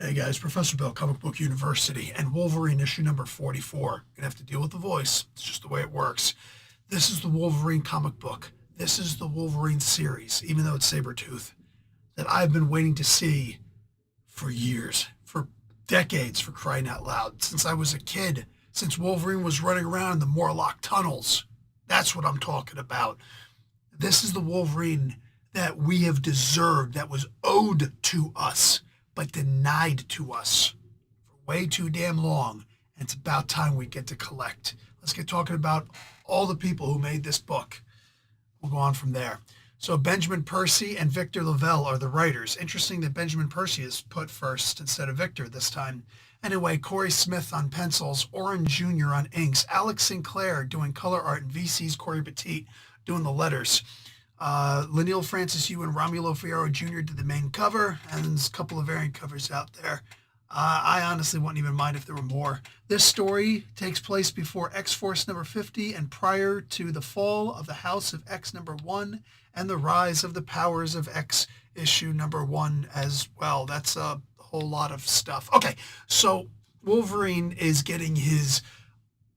Hey guys, Professor Bill, Comic Book University, and Wolverine issue number 44. Gonna have to deal with the voice. It's just the way it works. This is the Wolverine comic book. This is the Wolverine series, even though it's Sabretooth, that I've been waiting to see for years, for decades, for crying out loud. Since I was a kid, since Wolverine was running around in the Morlock tunnels. That's what I'm talking about. This is the Wolverine that we have deserved, that was owed to us, but denied to us for way too damn long. And it's about time we get to collect. Let's get talking about all the people who made this book. We'll go on from there. So Benjamin Percy and Victor Lavelle are the writers. Interesting that Benjamin Percy is put first instead of Victor this time. Anyway, Corey Smith on pencils, Oren Jr. on inks, Alex Sinclair doing color art, and VC's Corey Petit doing the letters. Lanil Francis Yu and Romulo Fierro Jr. did the main cover, and there's a couple of variant covers out there. I honestly wouldn't even mind if there were more. This story takes place before X-Force number 50 and prior to the fall of the House of X number 1 and the rise of the Powers of X issue number 1 as well. That's a whole lot of stuff. Okay, so Wolverine is getting his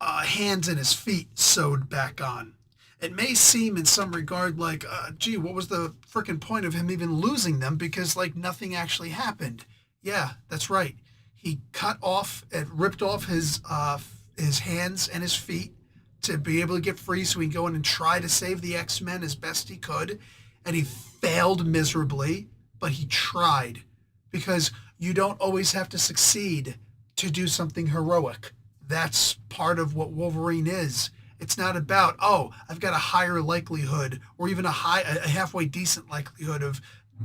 hands and his feet sewed back on. It may seem in some regard like, gee, what was the frickin' point of him even losing them? Because, like, nothing actually happened. Yeah, that's right. He cut off and ripped off his hands and his feet to be able to get free so he can go in and try to save the X-Men as best he could. And he failed miserably, but he tried. Because you don't always have to succeed to do something heroic. That's part of what Wolverine is. It's not about, oh, I've got a higher likelihood or even a halfway decent likelihood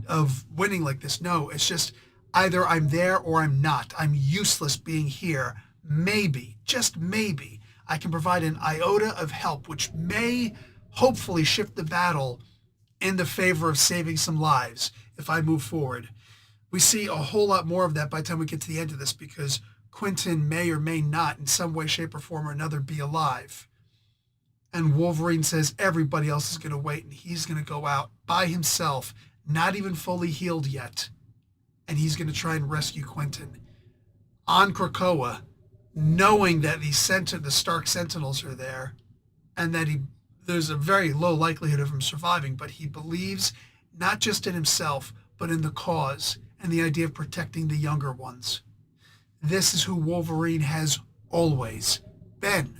of winning like this. No, it's just either I'm there or I'm not. I'm useless being here. Maybe, just maybe, I can provide an iota of help, which may hopefully shift the battle in the favor of saving some lives if I move forward. We see a whole lot more of that by the time we get to the end of this because Quentin may or may not in some way, shape, or form or another be alive. And Wolverine says everybody else is going to wait and he's going to go out by himself, not even fully healed yet. And he's going to try and rescue Quentin on Krakoa, knowing that the Stark Sentinels are there and that there's a very low likelihood of him surviving, but he believes not just in himself, but in the cause and the idea of protecting the younger ones. This is who Wolverine has always been.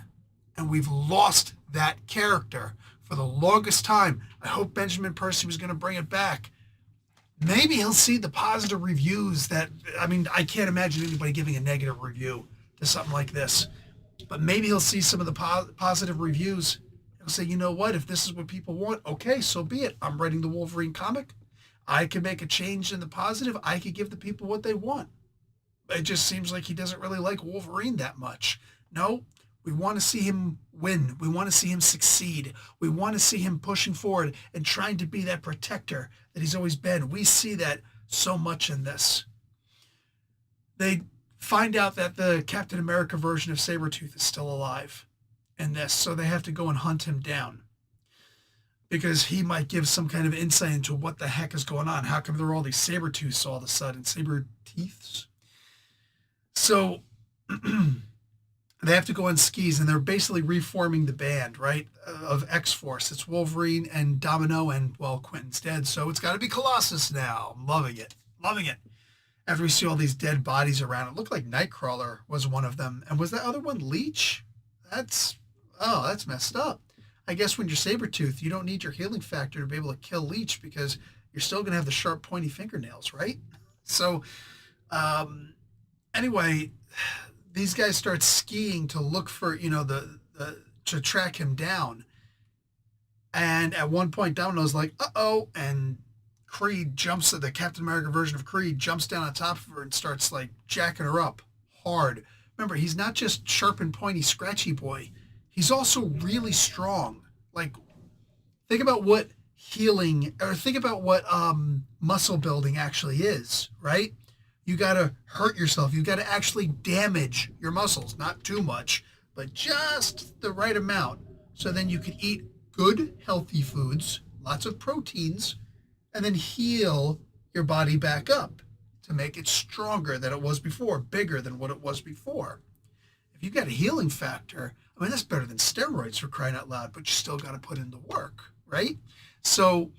And we've lost that character for the longest time. I hope Benjamin Percy was going to bring it back. Maybe he'll see the positive reviews I can't imagine anybody giving a negative review to something like this. But maybe he'll see some of the positive reviews and say, you know what, if this is what people want, okay, so be it. I'm writing the Wolverine comic. I can make a change in the positive. I could give the people what they want. It just seems like he doesn't really like Wolverine that much. No, we want to see him win. We want to see him succeed. We want to see him pushing forward and trying to be that protector that he's always been. We see that so much in this. They find out that the Captain America version of Sabretooth is still alive in this, so they have to go and hunt him down because he might give some kind of insight into what the heck is going on. How come there are all these Sabretooths all of a sudden? Saberteeths? So they have to go on skis, and they're basically reforming the band, right, of X-Force. It's Wolverine and Domino, and, well, Quentin's dead, so it's got to be Colossus now. I'm loving it. Loving it. After we see all these dead bodies around, it looked like Nightcrawler was one of them. And was that other one Leech? That's messed up. I guess when you're Sabretooth, you don't need your healing factor to be able to kill Leech because you're still going to have the sharp, pointy fingernails, right? So, anyway, these guys start skiing to look for, to track him down. And at one point, Domino's like, uh-oh, and the Captain America version of Creed jumps down on top of her and starts, like, jacking her up hard. Remember, he's not just sharp and pointy, scratchy boy. He's also really strong. Like, think about what muscle building actually is, right? You got to hurt yourself. You got to actually damage your muscles. Not too much, but just the right amount. So then you can eat good, healthy foods, lots of proteins, and then heal your body back up to make it stronger than it was before, bigger than what it was before. If you got a healing factor, I mean, that's better than steroids for crying out loud, but you still got to put in the work, right? So,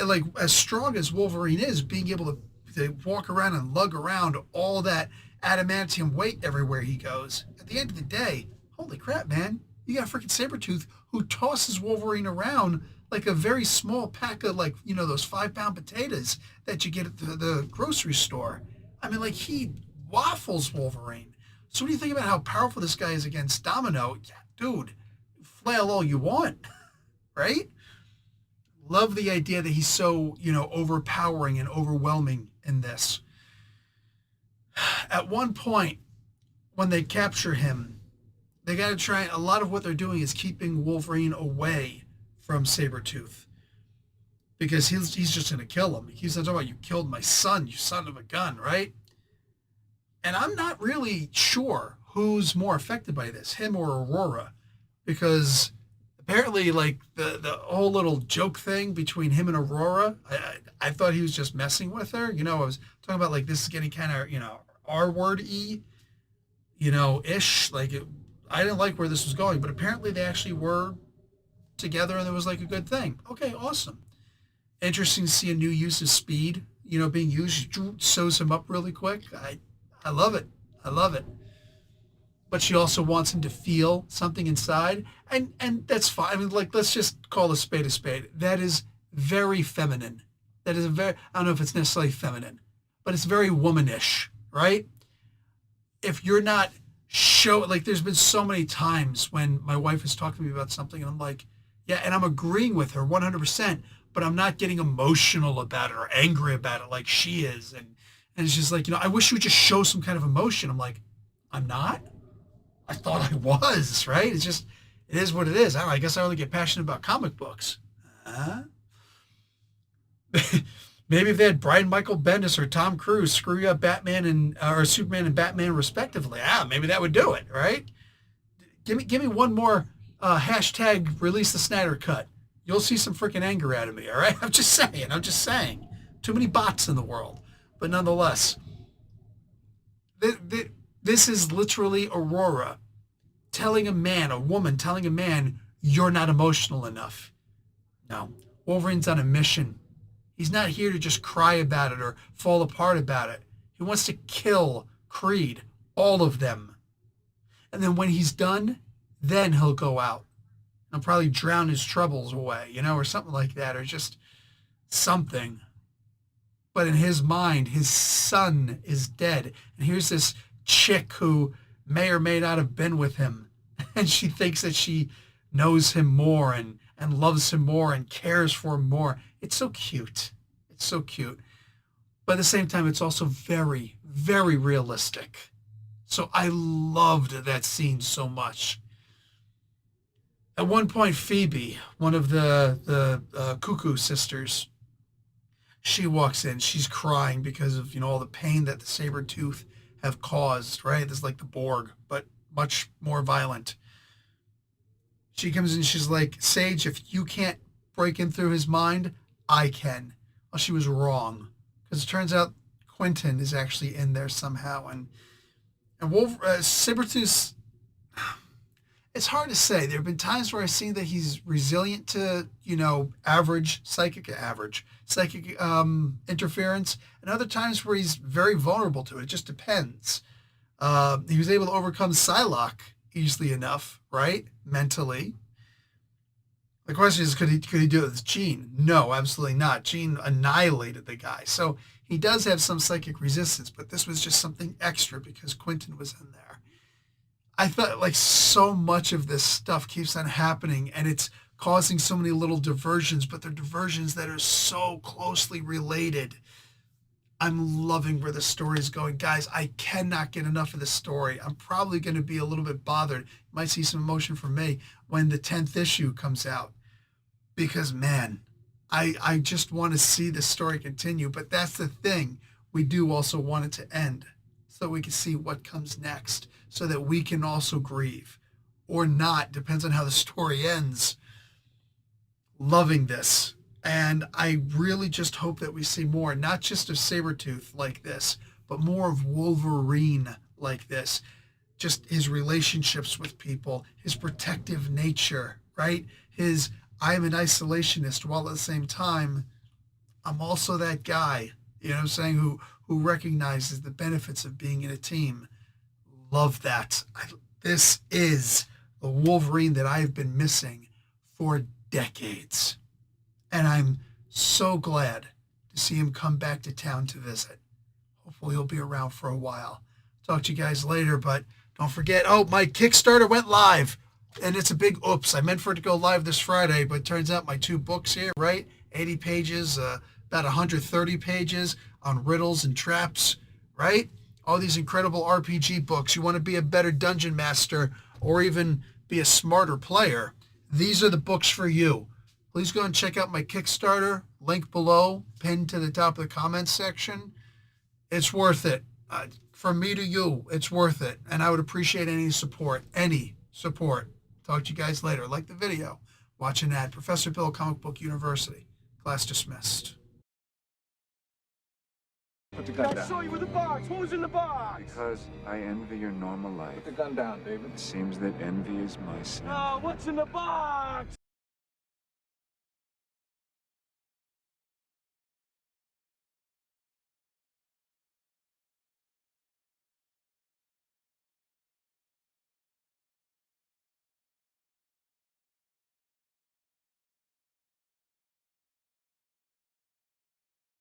like, as strong as Wolverine is, being able to walk around and lug around all that adamantium weight everywhere he goes, at the end of the day, holy crap, man, you got a freaking Sabretooth who tosses Wolverine around like a very small pack of, like, you know, those 5-pound potatoes that you get at the grocery store. I mean, like, he waffles Wolverine. So what do you think about how powerful this guy is against Domino? Yeah, dude, flail all you want, right? Love the idea that he's so, you know, overpowering and overwhelming in this. At one point, when they capture him, they got to try, a lot of what they're doing is keeping Wolverine away from Sabretooth. Because he's just going to kill him. He's talking about, you killed my son, you son of a gun, right? And I'm not really sure who's more affected by this, him or Aurora. Because apparently, like, the whole little joke thing between him and Aurora, I thought he was just messing with her. You know, I was talking about, like, this is getting kind of, you know, R-word-y, you know, ish. Like, I didn't like where this was going, but apparently they actually were together and it was like a good thing. Okay, awesome. Interesting to see a new use of speed, you know, being used. Sews him up really quick. I love it. I love it. But she also wants him to feel something inside, and that's fine. I mean, like, let's just call a spade a spade. That is very feminine. That is I don't know if it's necessarily feminine, but it's very womanish, right? If you're not like, there's been so many times when my wife is talking to me about something and I'm like, yeah, and I'm agreeing with her 100%, but I'm not getting emotional about it or angry about it like she is. And it's just like, you know, I wish you would just show some kind of emotion. I'm like, I'm not? I thought I was, right? It's just, it is what it is. I don't know, I guess I only get passionate about comic books. Maybe if they had Brian Michael Bendis or Tom Cruise screw up Batman and or Superman and Batman respectively, maybe that would do it, right? Give me one more hashtag release the Snyder Cut. You'll see some freaking anger out of me, all right? I'm just saying. Too many bots in the world. But nonetheless, this is literally Aurora telling a woman telling a man, you're not emotional enough. No, Wolverine's on a mission. He's not here to just cry about it or fall apart about it. He wants to kill Creed, all of them. And then when he's done, then he'll go out. He'll probably drown his troubles away, you know, or something like that, or just something. But in his mind, his son is dead. And here's this chick who may or may not have been with him. And she thinks that she knows him more and loves him more and cares for him more. It's so cute. It's so cute. But at the same time, it's also very, very realistic. So I loved that scene so much. At one point, Phoebe, one of the Cuckoo sisters, she walks in. She's crying because of, you know, all the pain that the Sabretooth have caused, right? This is like the Borg, but much more violent. She comes in, she's like, Sage, if you can't break in through his mind, I can. Well, she was wrong. Because it turns out Quentin is actually in there somehow. And Sabretooth, it's hard to say. There have been times where I've seen that he's resilient to, you know, average psychic interference, and other times where he's very vulnerable to it. It just depends. He was able to overcome Psylocke easily enough, right? Mentally. The question is, could he do it with Jean? No, absolutely not. Jean annihilated the guy. So he does have some psychic resistance, but this was just something extra because Quentin was in there. I thought, like, so much of this stuff keeps on happening and it's causing so many little diversions, but they're diversions that are so closely related. I'm loving where the story is going. Guys, I cannot get enough of this story. I'm probably going to be a little bit bothered. You might see some emotion from me when the 10th issue comes out. Because, man, I just want to see the story continue. But that's the thing. We do also want it to end so that we can see what comes next, so that we can also grieve. Or not, depends on how the story ends. Loving this. And I really just hope that we see more, not just of Sabretooth like this, but more of Wolverine like this. Just his relationships with people, his protective nature, right? His I'm an isolationist while at the same time, I'm also that guy, you know what I'm saying, who recognizes the benefits of being in a team. Love that. This is the Wolverine that I've been missing for decades. And I'm so glad to see him come back to town to visit. Hopefully he'll be around for a while. Talk to you guys later, but don't forget, oh, my Kickstarter went live. And it's a big oops. I meant for it to go live this Friday, but it turns out my 2 books here, right? 80 pages, about 130 pages on riddles and traps, right? All these incredible RPG books. You want to be a better dungeon master or even be a smarter player. These are the books for you. Please go and check out my Kickstarter, link below, pinned to the top of the comments section. It's worth it. From me to you, it's worth it. And I would appreciate any support. Any support. Talk to you guys later. Like the video. Watch an ad. Professor Bill, Comic Book University. Class dismissed. Put the gun down. I saw you with the box. What was in the box? Because I envy your normal life. Put the gun down, David. It seems that envy is my sin. Oh, what's in the box?